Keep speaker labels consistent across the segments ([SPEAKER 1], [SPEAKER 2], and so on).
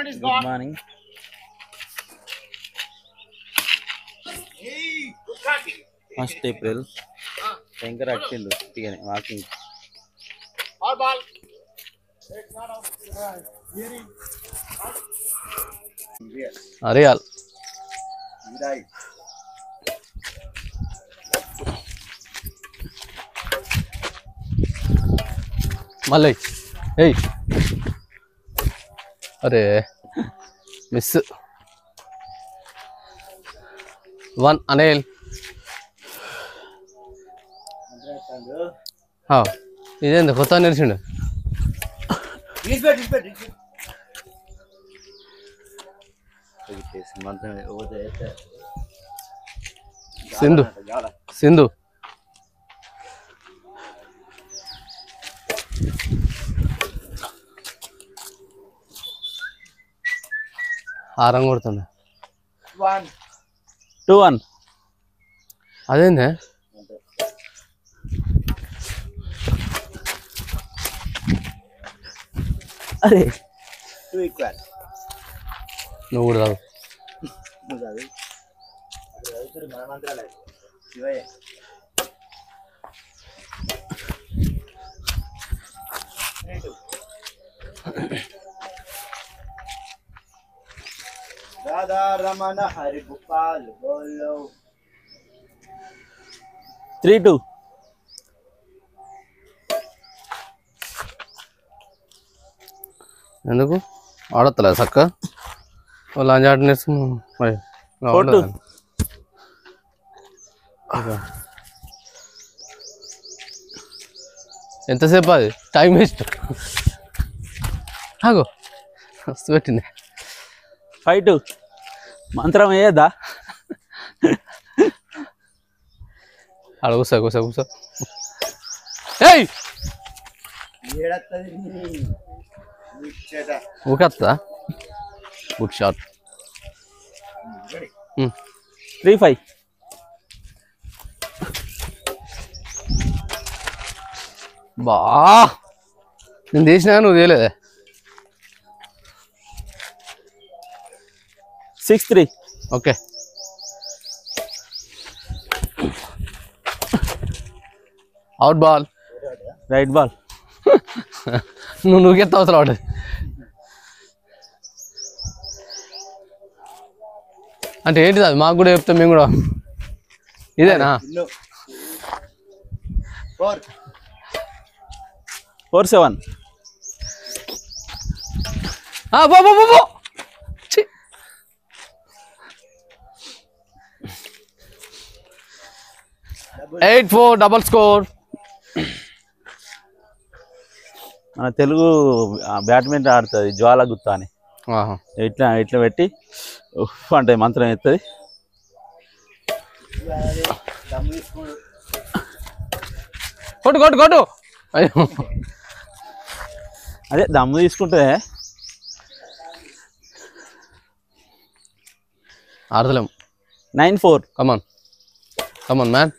[SPEAKER 1] Good morning. First April. Shankar actindu. Tigane walking. All ball.
[SPEAKER 2] Real. Malay. Hey. अरे miss one Anil हाँ इदेंद కొత్త నేర్చుండు సింధు సింధు ఆరం కొడుతుంది
[SPEAKER 1] 2-1
[SPEAKER 2] అదేందే
[SPEAKER 1] అరే 2 ఈక్వల్
[SPEAKER 2] నువ్వు కూడా రావు
[SPEAKER 1] राधा रमन हरि गोपाल बोलो 3-2
[SPEAKER 2] ఎందుకు ఆడతలే సక్క లంచ్ ఆట నేర్చుకున్నా మరి
[SPEAKER 1] 4-2
[SPEAKER 2] ఎంతసేపు అది టైం వేస్ట్ ఆగో వస్తు పెట్టింది
[SPEAKER 1] 5-2 మంత్రం ఏదా
[SPEAKER 2] ఆడ కూసా కూసా కూసా ఏయ్ ఊకత్తా గుడ్ షాట్
[SPEAKER 1] 3-5
[SPEAKER 2] బా నేను తీసినా నువ్వు తీయలేదే
[SPEAKER 1] 6-3
[SPEAKER 2] okay out ball
[SPEAKER 1] right ball
[SPEAKER 2] నువ్వుకెత్త అవసరం అవుతుంది అంటే ఏంటిది అది మాకు కూడా చెప్తాం మేము కూడా ఇదేనా
[SPEAKER 1] 4-7
[SPEAKER 2] బో బో బో బో 8-4 డబల్ స్కోర్
[SPEAKER 1] మన తెలుగు బ్యాడ్మింటన్ ఆడుతుంది జ్వాల గుత్తా అని ఇట్లా ఇట్లా పెట్టి ఉఫ్ అంటే మంత్రం ఎత్తుంది
[SPEAKER 2] కొట్టు కొట్టు కొట్టు అయ్యో
[SPEAKER 1] అదే దమ్ము తీసుకుంటే
[SPEAKER 2] ఆడతలేం
[SPEAKER 1] 9-4
[SPEAKER 2] కమాన్ కమాన్ మ్యాన్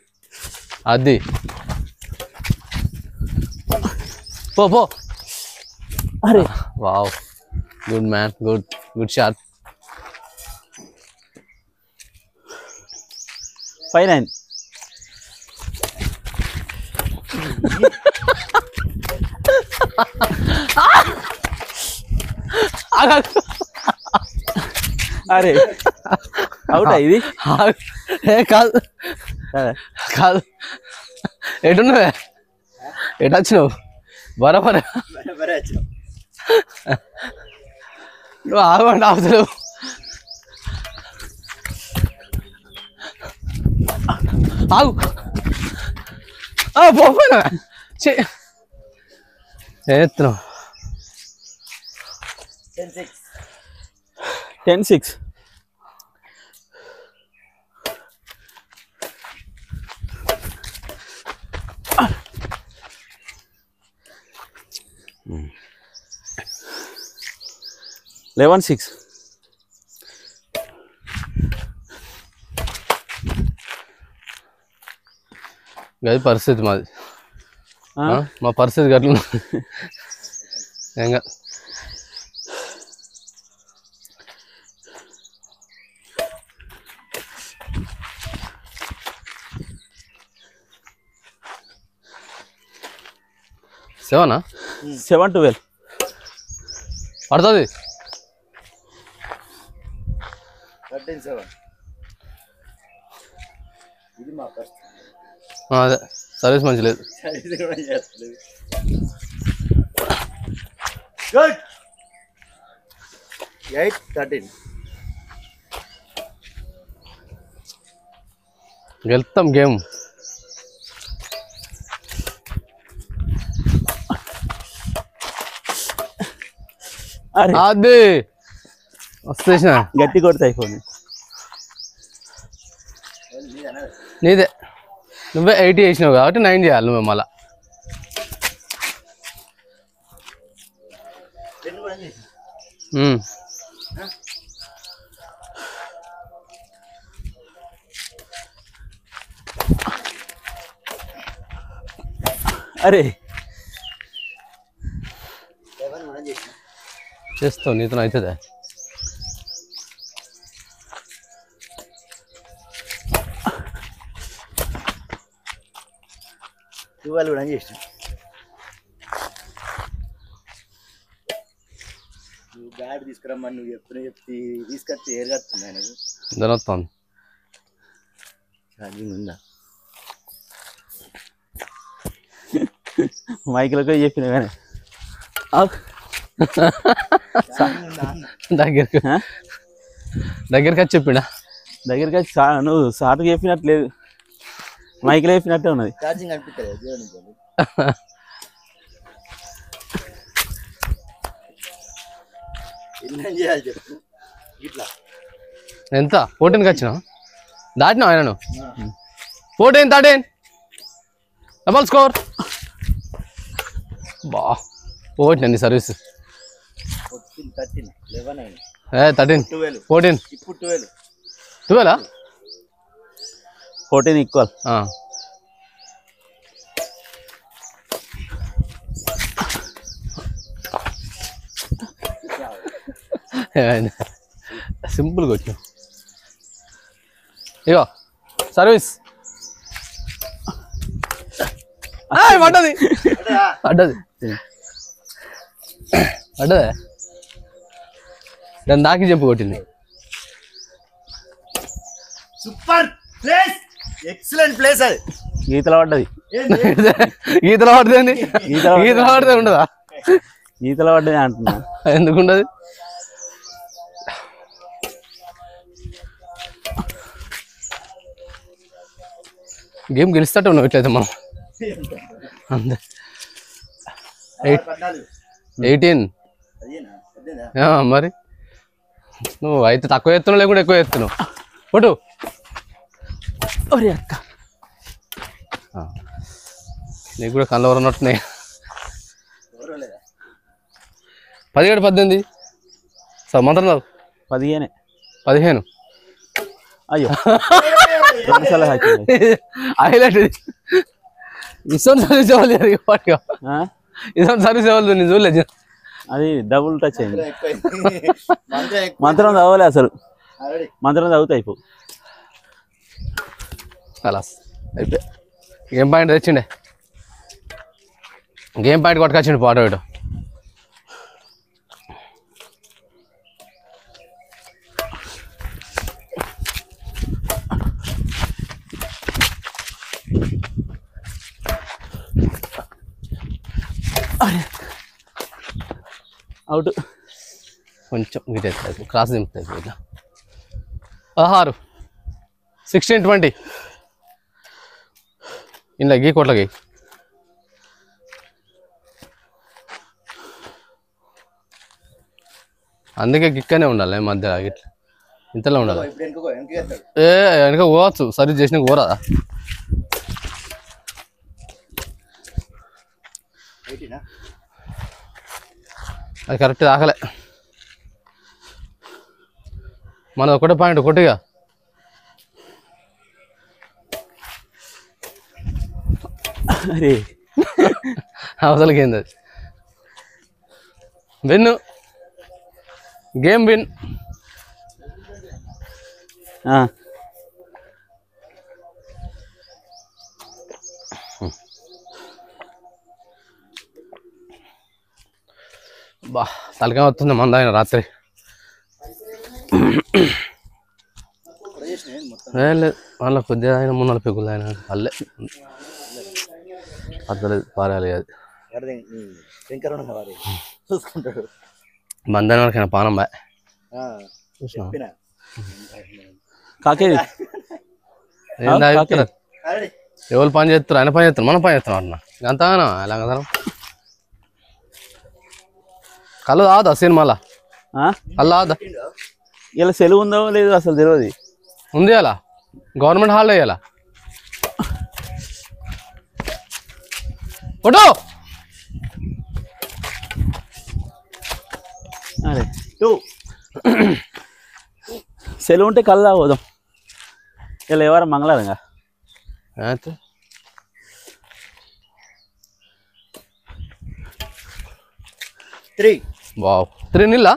[SPEAKER 2] అది పో పో
[SPEAKER 1] అరే
[SPEAKER 2] wow good man good good shot
[SPEAKER 1] 5-9 అరే అవుటా ఇది
[SPEAKER 2] కాదు కాదు ఎటున్నావే ఎటు వచ్చినావు బరాబరా నువ్వు ఆగండి ఆగుతలేవు ఆగు పోయినా ఎత్తున్నావు
[SPEAKER 1] 10-6 11-6
[SPEAKER 2] గది పరిస్థితి మాది మా పరిస్థితి గట్ల ఇంకా 7
[SPEAKER 1] 7-12
[SPEAKER 2] పడుతుంది.
[SPEAKER 3] 13-7 ఇది మా ఫస్ట్
[SPEAKER 2] అదే సర్వీస్ మంచి లేదు.
[SPEAKER 3] గుడ్ 8-13
[SPEAKER 2] గెలుస్తాం గేమ్.
[SPEAKER 1] అరే
[SPEAKER 2] అది వస్తేసిన
[SPEAKER 1] గట్టి కొడతాయి ఫోన్.
[SPEAKER 2] నీదే నువ్వే 80 వేసినావు కాబట్టి 9 చేయాలి నువ్వే మళ్ళా.
[SPEAKER 1] అరే
[SPEAKER 2] చేస్తావు నీతో అవుతుందా?
[SPEAKER 3] ఇవాళ కూడా చేసిన నువ్వు బ్యాట్ తీసుకురమ్మని నువ్వు ఎప్పుడు చెప్తే తీసుకొచ్చి ఏరుగడుతుంది ఆయనకు.
[SPEAKER 2] జరుగుతుంది
[SPEAKER 3] ఛార్జింగ్ ఉందా?
[SPEAKER 1] మైక్లోకి చెప్పిన కానీ
[SPEAKER 2] దగ్గరికి వచ్చి చెప్పిండా?
[SPEAKER 1] దగ్గరికి వచ్చి నువ్వు సాటుకు చెప్పినట్లేదు, మైక్లో చెప్పినట్టే ఉన్నది.
[SPEAKER 3] ఛార్జింగ్ అనిపిస్తుంది దేవుని ఎన్ని చేయాలి చెప్పు. ఇట్లా
[SPEAKER 2] ఎంత 14కి వచ్చినా దాటినా ఆయనను 14-13 డబల్ స్కోర్. బా పోగొట్టినండి సర్వీస్.
[SPEAKER 3] 13 11 అయింది.
[SPEAKER 2] 13
[SPEAKER 3] 12
[SPEAKER 2] 14
[SPEAKER 3] ఇప్పుడు 12
[SPEAKER 2] 12
[SPEAKER 1] 14 ఈక్వల్.
[SPEAKER 2] సింపుల్గా వచ్చాం. ఇగో సర్వీస్ పడ్డది పడ్డది పడ్డదే. దాన్ని దాకి చెప్పు కొట్టింది.
[SPEAKER 3] Super place, excellent place. అది
[SPEAKER 1] గీతలో పడ్డది.
[SPEAKER 2] ఈతలో పడుతుంది. ఈతలో పడితే ఉండదా?
[SPEAKER 1] గీతలో పడ్డది అంటున్నా.
[SPEAKER 2] ఎందుకుండదు? గేమ్ గెలుస్తట్టు ఉన్నావు ఇట్లయితే మనం. అంతే 18 మరి నువ్వు అయితే తక్కువ ఎత్తున్నావు లేకుండా ఎక్కువ ఎత్తున్నావు. కొట్టు.
[SPEAKER 1] అక్క
[SPEAKER 2] నీకు కూడా కళ్ళు ఉన్నట్టున్నాయి. 17 18 సార్ మంత్రం
[SPEAKER 1] 15
[SPEAKER 2] 15.
[SPEAKER 1] అయ్యో
[SPEAKER 2] హైలైట్ ఇసోన్ సర్వీస్ ఇవ్వాలి. ఇసోన్ సర్వీస్ ఇవ్వాలి నేను చూడలేదు.
[SPEAKER 1] అది డబుల్ టచ్ అయింది. మంత్రం చదవలే అసలు. మంత్రం చదివితే అయిపో.
[SPEAKER 2] అలా అయిపోయి గేమ్ పాయింట్ తెచ్చిండే. గేమ్ పాయింట్ కొట్టుకొచ్చిండు పాట ఇటు.
[SPEAKER 1] అవుట్.
[SPEAKER 2] కొంచెం గిట్ క్రాస్ దింపుతుంది ఇట్లా. 16 16 20 ఇంట్లో గీ కోట్లకి. అందుకే గిక్కనే ఉండాలి మధ్య ఇట్లా ఇంతలో ఉండాలి. వెనక పోవచ్చు సర్వీస్ చేసిన పోరాదా? అది కరెక్ట్ దాకలే. మన ఒకటే పాయింట్ ఒకటిగా.
[SPEAKER 1] అరే
[SPEAKER 2] అవసలకి ఏంది అది. Win game win. బా తలకాయ వస్తుంది మంద ఆయన రాత్రి. లేదు వాళ్ళ కొద్దిగా ఆయన ముందర పెగులు ఆయన అల్లే అర్థలేదు పారాలి అది
[SPEAKER 3] చూసుకుంటాడు.
[SPEAKER 2] మందాని వరకైనా పానం బాయ్ చూసినా
[SPEAKER 1] కాకేది
[SPEAKER 2] ఏందా ఎవరు పని చేస్తారు ఆయన పని చేస్తారు మనం పని చేస్తాం అన్న అంతగానో ఎలా కదా కళ్ళు తాగుదా సినిమాలా కళ్ళు తాగుదా
[SPEAKER 1] ఇలా సెలవు ఉందో లేదు అసలు తెలియదు.
[SPEAKER 2] ఉంది అలా గవర్నమెంట్ హాలిడే ఇవ్వాలా ఫోటో
[SPEAKER 1] అరే సెలవు ఉంటే కల్లా పోదాం. ఇలా ఎవరు మంగళవారంగా
[SPEAKER 2] అయితే వావ్ 3 నీళ్ళా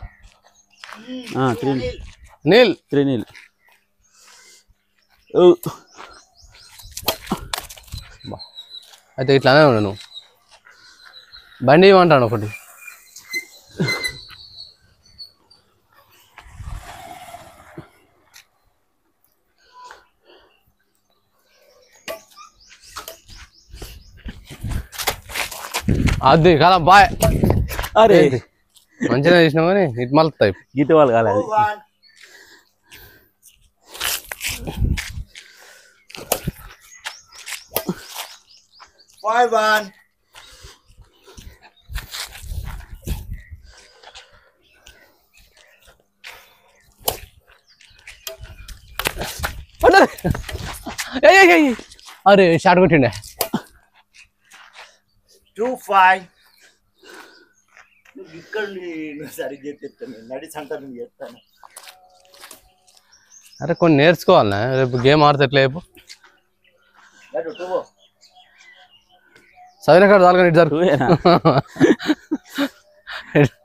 [SPEAKER 1] 3
[SPEAKER 2] నీళ్ళు
[SPEAKER 1] 3 నీళ్ళు.
[SPEAKER 2] అయితే ఇట్లానే ఉండు నువ్వు బండి ఇవ్వమంటాను ఒకటి. అది కదా బాయ్.
[SPEAKER 1] అరే
[SPEAKER 2] మంచిగా చేసినావు కానీ ఇటు మలుతాయి
[SPEAKER 1] గీత వాళ్ళు కాలేదు.
[SPEAKER 2] అరే షార్ట్ కొట్టిండే
[SPEAKER 3] 2-5 ఇక్కడ సరి చేస్తాను నడి సంటాను చేస్తాను.
[SPEAKER 2] అరే కొన్ని నేర్చుకోవాలనే రేపు గేమ్ ఆడితే ఎట్లా రేపు చదివిన కాడ చాలు కానీ ఇటు జరుగు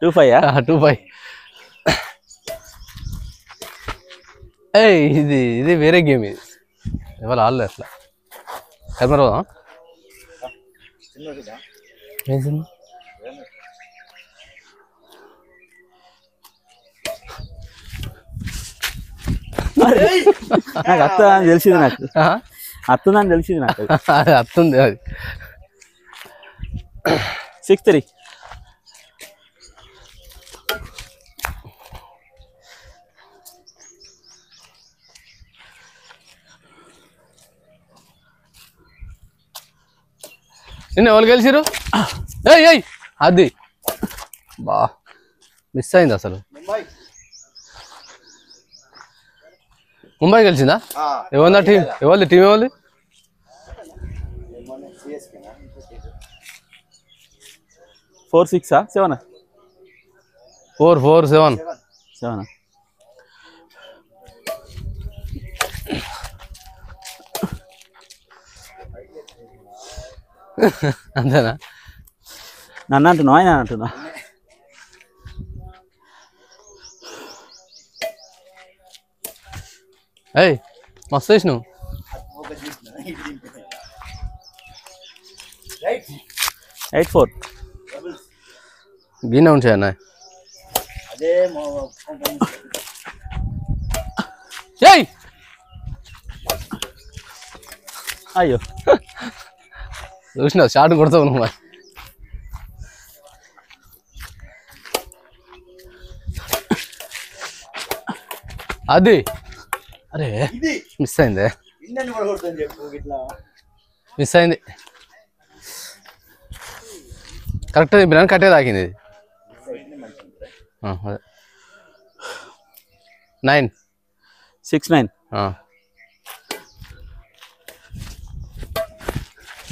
[SPEAKER 2] 2-5 ఇది వేరే గేమ్ ఇది ఇవాళ ఆడలే అట్లా కెమెరా ఏం సినిమా
[SPEAKER 1] నాకు అత్తదని తెలిసింది నాకు అత్తదని తెలిసింది నాకు
[SPEAKER 2] అది అత్తుంది అది
[SPEAKER 1] 6-3
[SPEAKER 2] నిన్న ఎవరు గెలిచిరు ఏయ్ అది బా మిస్ అయింది అసలు. ముంబై గెలిచిందా ఎవరిదా టీం ఎవరిది టీం ఎవరిది
[SPEAKER 1] 4-6 7
[SPEAKER 2] 4-4-7 అంతేనా
[SPEAKER 1] నన్ను అంటున్నావు ఆయన అంటున్నా.
[SPEAKER 2] ఏయ్ మస్తు వేసినావు
[SPEAKER 1] 8-4
[SPEAKER 2] గిన్నె ఉంచాయి అన్న.
[SPEAKER 3] అదే
[SPEAKER 2] ఏయ్
[SPEAKER 1] అయ్యో
[SPEAKER 2] చూసినావు షార్ట్ కొడతావు నువ్వు. అది అరే మిస్ అయింది మిస్ అయింది కరెక్ట్ బిర్యానీ కట్టే తాకింది ఇది. అదే 9
[SPEAKER 1] 6-9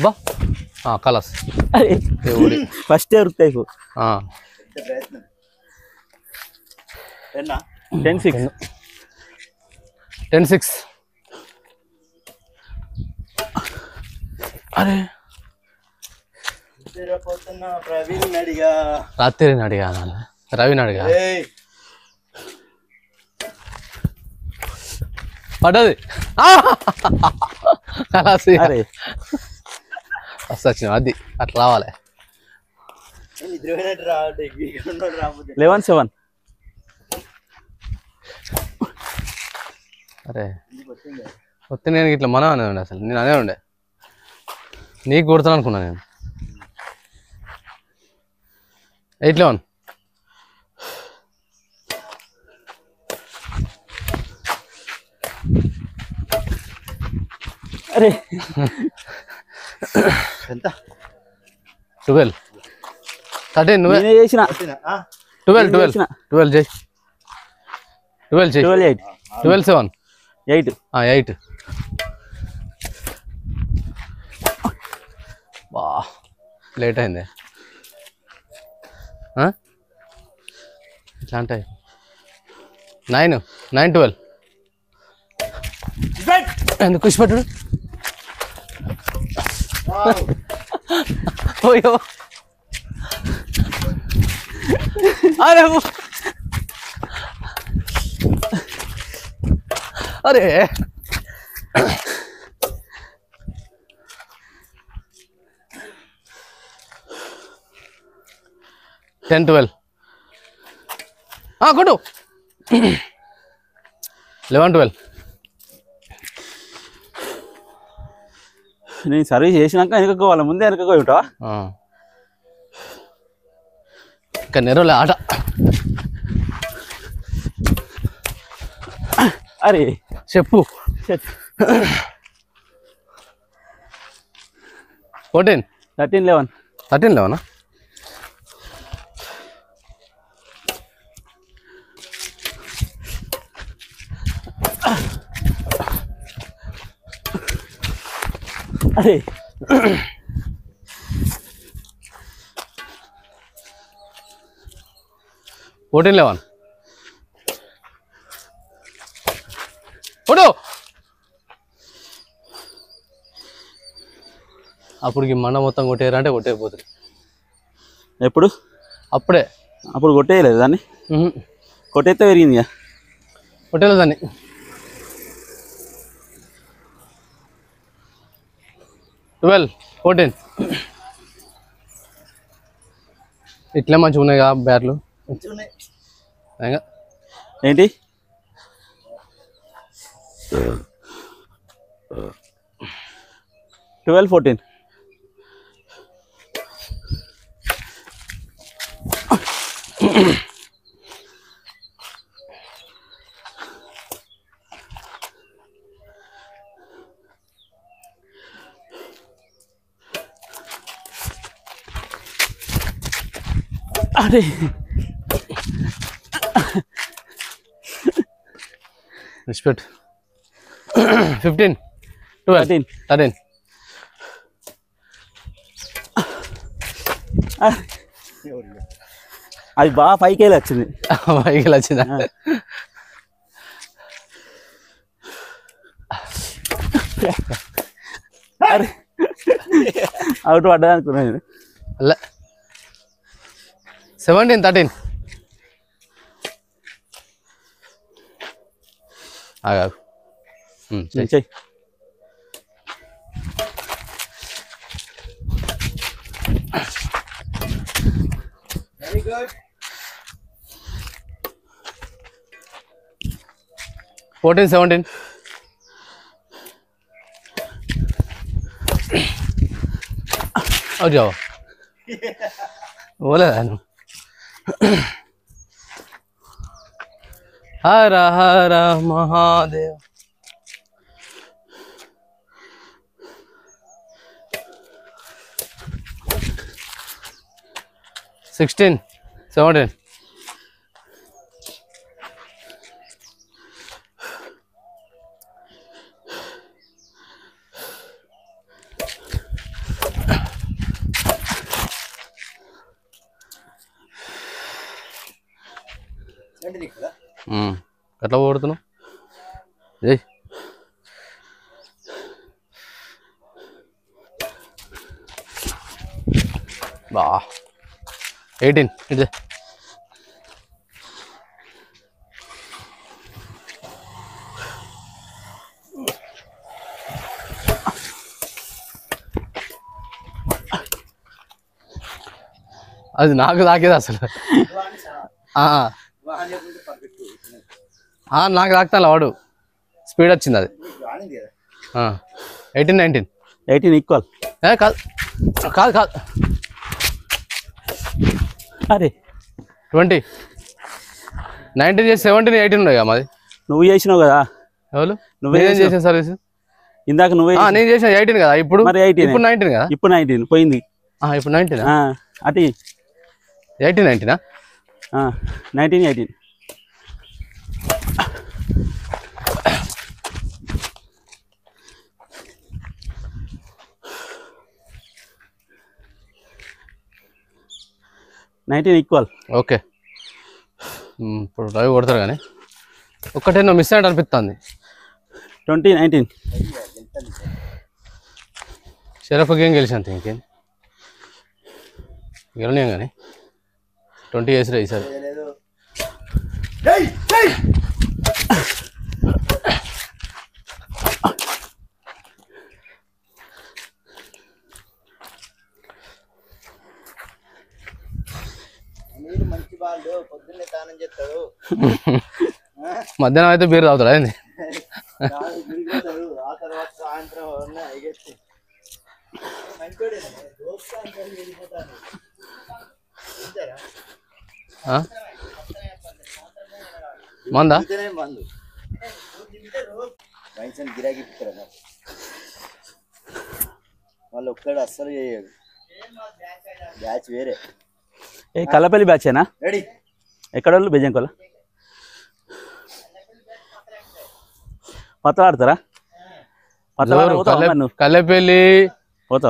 [SPEAKER 2] బా కలాస్
[SPEAKER 1] ఫస్ట్ ఇయర్ టైపు
[SPEAKER 2] 10-6 అరే రాత్రి అడిగా రవిని అడిగా పడ్డది కలాసి
[SPEAKER 1] అరే
[SPEAKER 2] ఫస్ట్ వచ్చిన అది అట్లా రావాలి
[SPEAKER 1] 11-7.
[SPEAKER 2] అరే కొత్త నేను ఇట్లా మనం అనే ఉండే అసలు నేను అనే ఉండే నీకు కొడతాను అనుకున్నా నేను 8-11.
[SPEAKER 1] అరే ఎంత
[SPEAKER 2] 12 13 నువ్వే
[SPEAKER 1] నేనే చేసిన
[SPEAKER 2] 12 చేయి 12 చేయి
[SPEAKER 1] 12-8
[SPEAKER 2] 12-7
[SPEAKER 1] 8
[SPEAKER 2] 8 బా లేట్ అయింది ఇట్లా అంటే 9-12 ఎందుకు కూర్చోపెట్టుడు ఓయో అరే అరే 10-12 కొట్టు 11-12
[SPEAKER 1] నేను సర్వీస్ చేసినాక వెనకపోవాలి ముందే వెనకపోయి ఉంటావా
[SPEAKER 2] ఇంకా నెరవలే ఆట
[SPEAKER 1] అరే
[SPEAKER 2] చెప్పు 14
[SPEAKER 1] 13-11
[SPEAKER 2] 13-11
[SPEAKER 1] అరే
[SPEAKER 2] 14-11 కొట్టు అప్పటికి మన మొత్తం కొట్టేయారంటే కొట్టేయపోతుంది
[SPEAKER 1] ఎప్పుడు అప్పుడు కొట్టేయలేదు దాన్ని కొట్టేస్తే పెరిగింది
[SPEAKER 2] కొట్టేయలేదు దాన్ని 12-14 ఇట్లా మంచిగా ఉన్నాయి కదా బ్యాట్లు
[SPEAKER 1] ఏంటి 12-14 అరే
[SPEAKER 2] రెస్పెక్ట్ 15-12 13
[SPEAKER 1] అది బాగా పైకి వెళ్ళి వచ్చింది
[SPEAKER 2] పైకి వచ్చిందా
[SPEAKER 1] అరే అవుట్ పడ్డా అనుకున్నాను
[SPEAKER 2] అలా 17-13 ఆగా
[SPEAKER 1] చెయ్యి
[SPEAKER 2] 14-17 और जाओ बोला है हर हर महादेव 16-17 ఎట్లా పోడుతున్నావు జై బా 18 ఇదే అది నాకు తాకేది అసలు నాకు తాకుతా వాడు స్పీడ్ వచ్చింది అది 18 19
[SPEAKER 1] 18 ఈక్వల్
[SPEAKER 2] కాదు కాదు కాదు
[SPEAKER 1] అరే
[SPEAKER 2] 20 19 చేసి 17 18 ఉన్నాయి కదా మాది
[SPEAKER 1] నువ్వు చేసినావు కదా
[SPEAKER 2] ఎవరు నువ్వేం చేసిన సర్వీస్
[SPEAKER 1] ఇందాక నువ్వే
[SPEAKER 2] నేను చేసిన 18 కదా ఇప్పుడు
[SPEAKER 1] మరి 18
[SPEAKER 2] ఇప్పుడు 19 కదా
[SPEAKER 1] ఇప్పుడు 19 పోయింది
[SPEAKER 2] ఇప్పుడు 19
[SPEAKER 1] అటు
[SPEAKER 2] 18 19
[SPEAKER 1] 19 18 19 ఈక్వల్
[SPEAKER 2] ఓకే ఇప్పుడు డ్రైవ్ కొడతారు కానీ ఒక్కటేనో మిస్ అయినట్టు అనిపిస్తుంది
[SPEAKER 1] 20 19
[SPEAKER 2] షరఫ్ గేమ్ గెలిచాను ఇంకేం గెలనేం కానీ 20 వేసిరా ఈసారి
[SPEAKER 3] మంచి వాళ్ళు పొద్దున్నే స్నానం చేస్తాడు
[SPEAKER 2] మధ్యాహ్నం అయితే బీరు తాగుతాడు అయింది
[SPEAKER 3] ఆ తర్వాత సాయంత్రం
[SPEAKER 2] మందా
[SPEAKER 3] మందు వయసు గిరాకీ ఇస్తారు వాళ్ళు ఒక్కడు అస్సలు చేయడు బ్యాచ్ వేరే
[SPEAKER 1] కల్లపల్లి బ్యాచేనా
[SPEAKER 3] రెడీ
[SPEAKER 1] ఎక్కడ వాళ్ళు బెజంకోల పత్త ఆడతారా
[SPEAKER 2] కల్లెపల్లి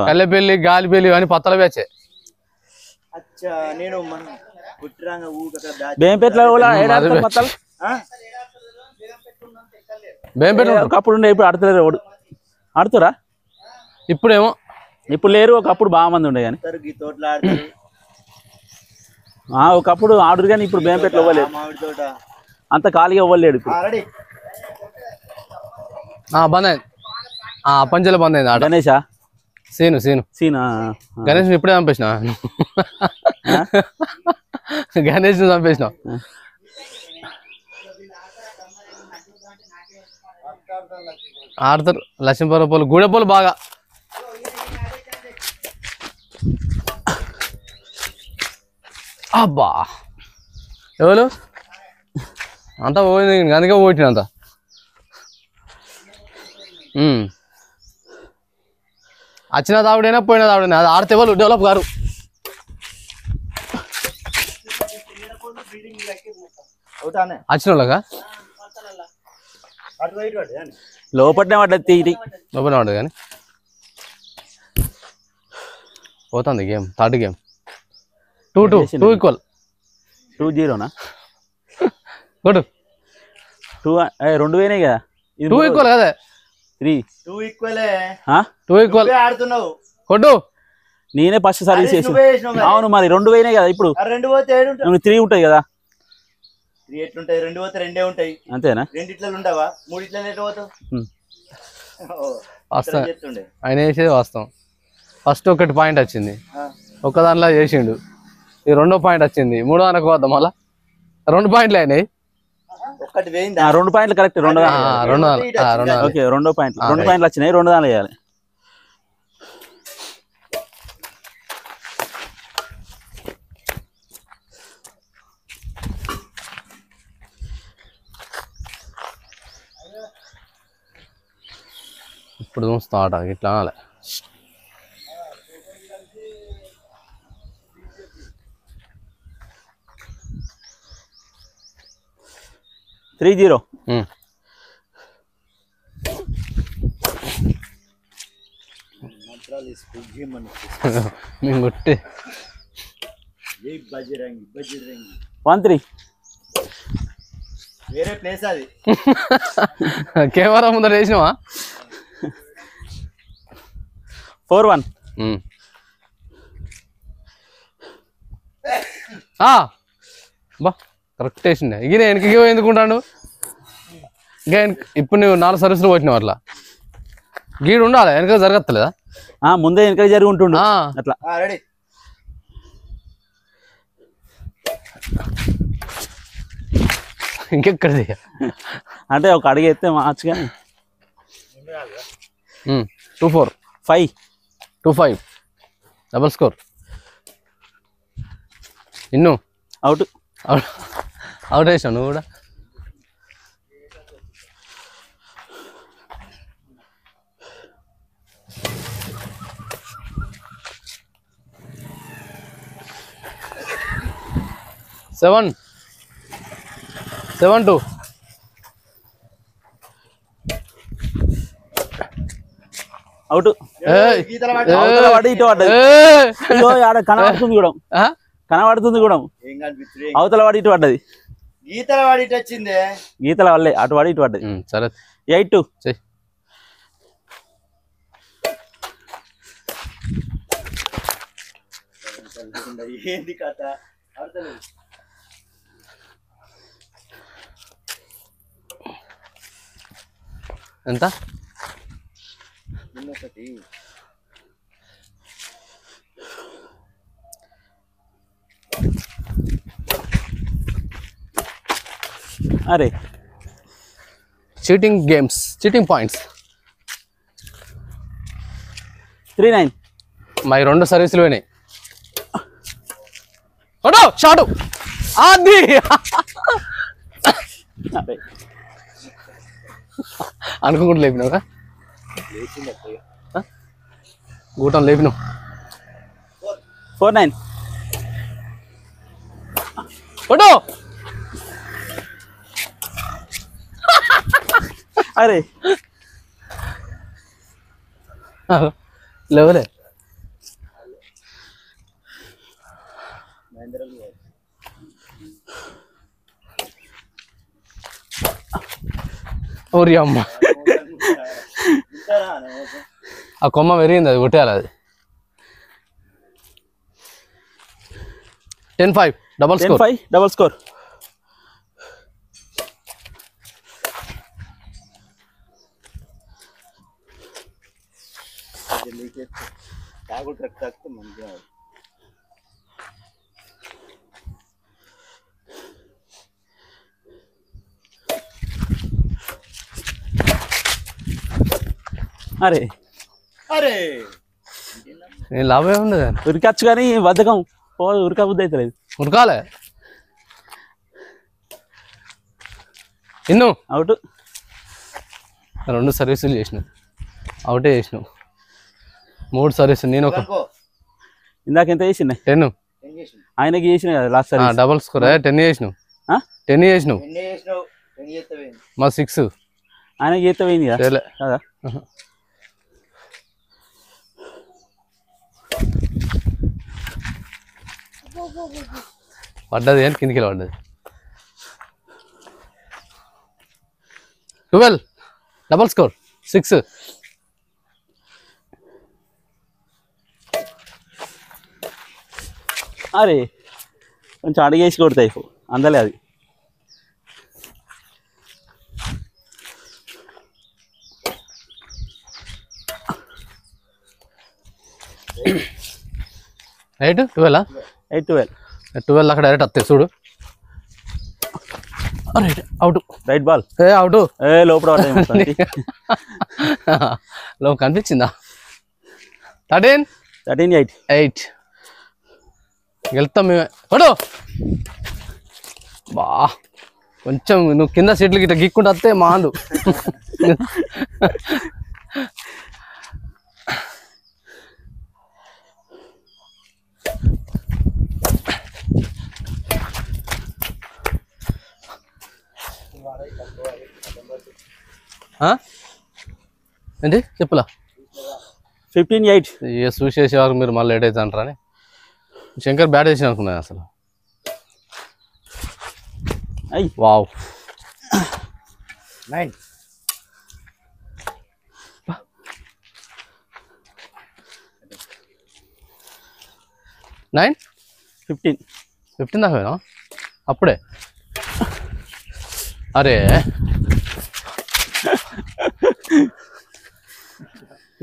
[SPEAKER 2] కల్లెపల్లి గాలిపల్లి అని పత్తల బ్యాచే
[SPEAKER 3] అచ్చా నేను
[SPEAKER 1] ఒకప్పుడు ఉండే ఇప్పుడు ఆడతలేరు ఎవడు ఆడుతురా
[SPEAKER 2] ఇప్పుడేమో
[SPEAKER 1] ఇప్పుడు లేరు ఒకప్పుడు బాగా మంది ఉండే కానీ ఒకప్పుడు ఆడురు కానీ ఇప్పుడు బేంపేటలో ఇవ్వలేదు అంత ఖాళీగా ఇవ్వలేడు ఇప్పుడు
[SPEAKER 2] బంద్ అయింది పంచలో బంద్ అయింది
[SPEAKER 1] గణేషా
[SPEAKER 2] సీను సీను
[SPEAKER 1] సీనా
[SPEAKER 2] గణేష్ ఇప్పుడే చంపేసిన గణేష్ చంపేసినావు ఆడతారు లక్ష్మీపురం పోలు గూడెపోలు బాగా అబ్బా ఎవరు అంతా పోయింది అందుకే పోయిన అంత వచ్చిన తావుడైనా పోయిన తావుడైనా అది ఆడితే వాళ్ళు డెవలప్ గారు వచ్చిన వాళ్ళగా
[SPEAKER 1] లోపలనే పడ్డది తీరి
[SPEAKER 2] లోపలనే పడ్డది కానీ పోతుంది గేమ్ థర్డ్ గేమ్ 2-2 ఈక్వల్
[SPEAKER 1] 2-0నా
[SPEAKER 2] కొట్టు
[SPEAKER 1] 2 పోయినాయి కదా
[SPEAKER 2] 2 ఈక్వల్ కదా
[SPEAKER 3] 2 ఈక్వలే
[SPEAKER 2] 2 ఈక్వల్
[SPEAKER 3] ఆడుతున్నావు
[SPEAKER 2] కొట్టు
[SPEAKER 1] నేనే ఫస్ట్ సర్వీస్ చేసి అవును మరి 2 పోయినాయి కదా ఇప్పుడు
[SPEAKER 3] 2 పోతే
[SPEAKER 1] 3 ఉంటాయి కదా
[SPEAKER 3] 3 ఎట్లుంటాయి 2 పోతే 2 ఉంటాయి
[SPEAKER 1] అంతేనా
[SPEAKER 3] 2 ఇట్లా ఉండవా 3 ఇట్లా ఎట్లా పోతావు
[SPEAKER 2] వస్తా ఆయన వేసేది వాస్తవం ఫస్ట్ ఒకటి పాయింట్ వచ్చింది ఒక దానిలో చేసిండు ఈ 2వ పాయింట్ వచ్చింది 3వ దానికి వద్దాం మళ్ళా 2 పాయింట్లు అయినాయి
[SPEAKER 3] ఒకటి పోయింది
[SPEAKER 1] 2 పాయింట్లు కరెక్ట్ 2 ఓకే 2 పాయింట్లు వచ్చినాయి 2 దానిలో వేయాలి
[SPEAKER 2] ఇప్పుడు చూస్తాం ఆట ఇట్లా అనాలి
[SPEAKER 1] 3-0
[SPEAKER 2] మేము కొట్టే
[SPEAKER 1] 1-3
[SPEAKER 3] వేరే ప్లేస్ అది
[SPEAKER 2] కెమెరా ముందర వేసినావా
[SPEAKER 1] 4-1
[SPEAKER 2] బా కరెక్ట్ వేసిండే ఇక వెనకకి ఎందుకుంటాను ఇంకా ఇప్పుడు నువ్వు 4 సర్వీసులు వచ్చినావు అట్లా గీడు ఉండాలి వెనక జరగత్తలేదా
[SPEAKER 1] ముందే వెనక జరిగి ఉంటుండు అట్లా
[SPEAKER 2] ఇంకెక్కడిది
[SPEAKER 1] అంటే ఒక అడిగి ఎత్తే మార్చు కానీ
[SPEAKER 2] 2-4
[SPEAKER 1] 5
[SPEAKER 2] 2-5 డబల్ స్కోర్ ఇన్ను
[SPEAKER 1] అవుట్
[SPEAKER 2] అవుట్ వేసావు నువ్వు కూడా సెవెన్ 7-2
[SPEAKER 1] అవుట్ అవతల పడి ఇటు పడ్డది ఇగో ఆడ కనబడుతుంది కూడా కనబడుతుంది కూడా అవతల పడి ఇటు పడ్డది
[SPEAKER 3] గీతల వాడి ఇటు వచ్చిందే
[SPEAKER 1] గీతల వల్లే అటు పడి ఇటు పడ్డది
[SPEAKER 2] సరే
[SPEAKER 1] 8-2
[SPEAKER 2] చెయ్యి
[SPEAKER 3] ఏంది కథ అర్థలేదు
[SPEAKER 2] ఎంత
[SPEAKER 3] నిన్నొకటి
[SPEAKER 1] అరే
[SPEAKER 2] చీటింగ్ గేమ్స్ చీటింగ్ పాయింట్స్
[SPEAKER 1] 3-9
[SPEAKER 2] మా 2 సర్వీసులు పోయినాయి షాటు అది అనుకోకుండా లేపినావుగా గూటం లేపినావు
[SPEAKER 1] 4-9
[SPEAKER 2] కొట్టు
[SPEAKER 1] అరే
[SPEAKER 2] లేవలే ఓరి అమ్మ ఆ కొమ్మ పెరిగింది అది కొట్టేయాలి అది 10-5 డబల్ స్కోర్
[SPEAKER 1] 10-5 డబల్ స్కోర్
[SPEAKER 3] మంచిగా
[SPEAKER 1] అరే
[SPEAKER 3] అరే
[SPEAKER 2] నేను లాభం ఏముంది
[SPEAKER 1] ఉరికొచ్చు కానీ బద్ధకం పోదు ఉరికా బుద్ధి అవుతలేదు
[SPEAKER 2] ఉరకాలే ఇన్ను
[SPEAKER 1] అవుట్
[SPEAKER 2] 2 సర్వీసులు చేసినావు అవుటే చేసినావు 3 సర్వీసులు నేను ఒక
[SPEAKER 1] ఇందాక ఎంత చేసిండే
[SPEAKER 2] 10
[SPEAKER 1] ఆయనకి చేసిన కదా లాస్ట్ సార్
[SPEAKER 2] డబల్ స్కోర్ 10 చేసినావు 10 చేసినావు మా 6
[SPEAKER 1] ఆయనకి చేస్తే పోయింది కదా కదా
[SPEAKER 2] పడ్డది అని కిందికి పడ్డది 12 డబల్ స్కోర్ 6
[SPEAKER 1] అరే కొంచెం అడిగేసి కొడతాయి అందలే అది
[SPEAKER 2] రైట్ 12 12 అక్కడ డైరెక్ట్ వస్తాయి చూడు right out
[SPEAKER 1] right ball
[SPEAKER 2] out
[SPEAKER 1] లోపల
[SPEAKER 2] లో కనిపించిందా 13-8 వెళ్తాం మేమే పడు బా కొంచెం నువ్వు కింద సీట్లు గిట్ట గీక్కుంటూ వస్తే మాండు ఏంటి చెప్పులా
[SPEAKER 1] 15-8
[SPEAKER 2] చూసేసే వరకు మీరు మళ్ళీ లేట్ అవుతుంది అంటారా అని శంకర్ బ్యాట్ వేసిన అనుకున్నాను అసలు వావ్
[SPEAKER 3] 9
[SPEAKER 2] 15 దాకా పోయినా అప్పుడే అరే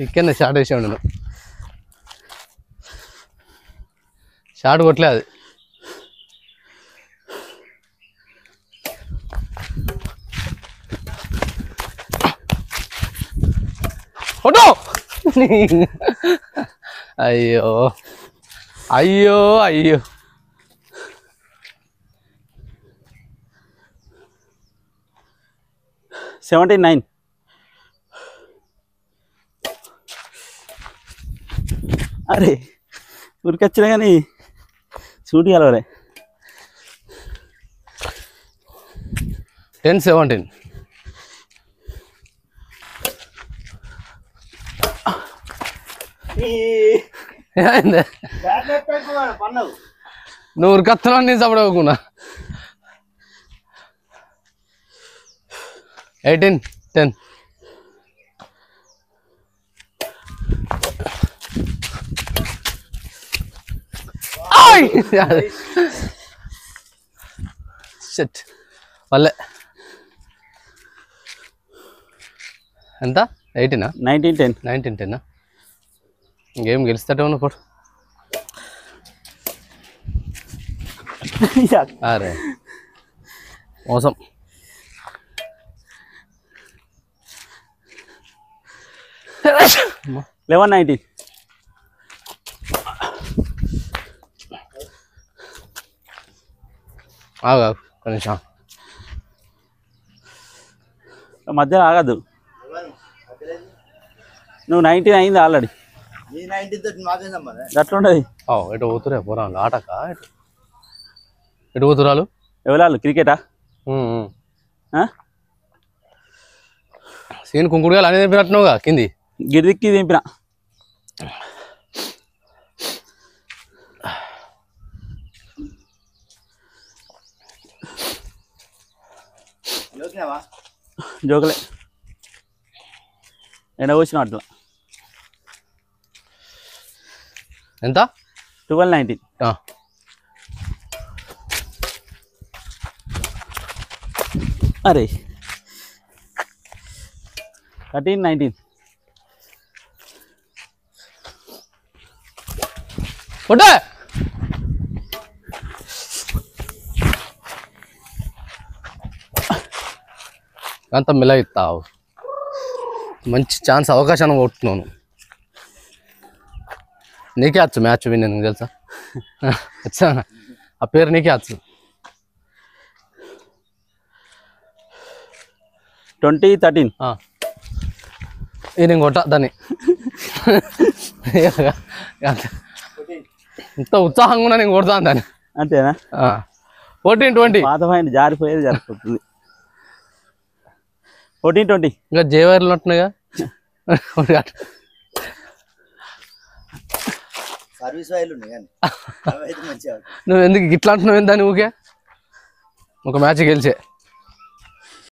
[SPEAKER 2] ఇక్కడనే షార్ట్ వేసాడు నేను షార్ట్ కొట్టలే అది అయ్యో అయ్యో అయ్యో
[SPEAKER 1] 79. అరే ఉరికొచ్చినా కానీ సూటి కలవలే.
[SPEAKER 2] 10-17. నువ్వు ఉరికొత్తనా నేను చపడవుకున్నా. 18-10. షట్ వల్లే. ఎంత 18?
[SPEAKER 1] 19-10.
[SPEAKER 2] 19-10. ఇంకేం గెలుస్తాటే ఉన్నా పోడు. అరే మోసం.
[SPEAKER 1] లెవెన్ 19.
[SPEAKER 2] ఆగా కొంచెం
[SPEAKER 1] మధ్యలో ఆగద్దు. నువ్వు 19 అయింది ఆల్రెడీ. అట్లుండదు.
[SPEAKER 2] ఎటు పోతురే పోరాలు ఆటక ఎటు పోతురాలు
[SPEAKER 1] ఎవరాలు క్రికెటా?
[SPEAKER 2] సీన్ కుంకుడుగా అనేది దింపినట్టున్నావుగా కింది
[SPEAKER 1] గిరిదిక్కి దింపిన. జోకలే ఎండ వచ్చిన అట్లా.
[SPEAKER 2] ఎంత?
[SPEAKER 1] 12-19. అరే 13-19.
[SPEAKER 2] కొట్టే అంత మిలగిస్తావు. మంచి ఛాన్స్ అవకాశాన్ని కొట్టున్నాను. నీకే వచ్చు మ్యాచ్ విన్ ఎందుకు తెలుసా? వచ్చా ఆ పేరు నీకే వచ్చు.
[SPEAKER 1] 20-13.
[SPEAKER 2] నేను కొట్ట దాన్ని ఇంత ఉత్సాహంగా ఉన్నా నేను కొడతాను దాన్ని.
[SPEAKER 1] అంతేనా?
[SPEAKER 2] 14-20.
[SPEAKER 1] పాత పాయింట్ జారిపోయేది జరుగుతుంది. 14-20.
[SPEAKER 2] ఇంకా జేవైర్లు ఉంటున్నాయిగా. నువ్వు ఎందుకు ఇట్లా అంటున్నావు దాన్ని ఊకే? ఒక మ్యాచ్ గెలిచే